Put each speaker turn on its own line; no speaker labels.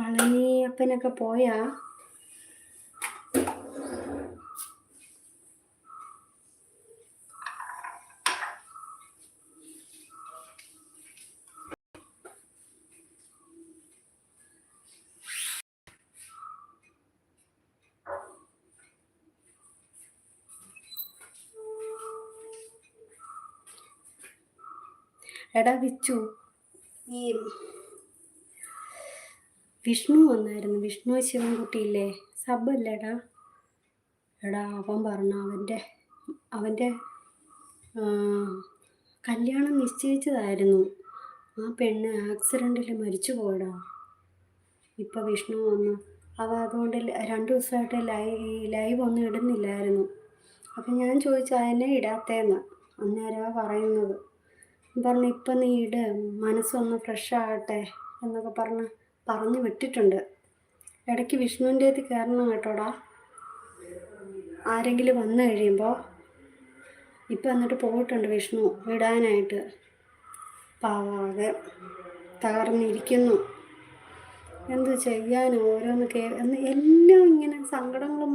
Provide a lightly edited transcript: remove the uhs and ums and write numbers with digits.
പളനി അപ്പനൊക്കെ പോയാ? എടാ വിച്ചു, ഈ വിഷ്ണു വന്നായിരുന്നു. വിഷ്ണു ശിവൻകുട്ടിയില്ലേ, സബല്ലേടാ? എടാ അവൻ പറഞ്ഞ അവൻ്റെ കല്യാണം നിശ്ചയിച്ചതായിരുന്നു. ആ പെണ്ണ് ആക്സിഡൻറ്റിൽ മരിച്ചു പോയടാ. ഇപ്പം വിഷ്ണു വന്നു. അതുകൊണ്ട് 2 ദിവസമായിട്ട് ലൈവ് ഒന്നും ഇടുന്നില്ലായിരുന്നു. അപ്പം ഞാൻ ചോദിച്ചു അതിനെ ഇടാത്തേന്ന്. അന്നേരമാണ് പറയുന്നത്. പറഞ്ഞു ഇപ്പം നീ ഇട്, മനസ്സൊന്ന് ഫ്രഷ് ആകട്ടെ എന്നൊക്കെ പറഞ്ഞു വിട്ടിട്ടുണ്ട്. ഇടയ്ക്ക് വിഷ്ണുവിൻ്റെ അടുത്ത് കയറണം കേട്ടോടാ, ആരെങ്കിലും വന്നു കഴിയുമ്പോൾ. ഇപ്പം എന്നിട്ട് പോയിട്ടുണ്ട് വിഷ്ണു ഇടാനായിട്ട്. പാവാകെ തകർന്നിരിക്കുന്നു. എന്ത് ചെയ്യാനോ, ഓരോന്ന് എല്ലാം ഇങ്ങനെ സങ്കടങ്ങൾ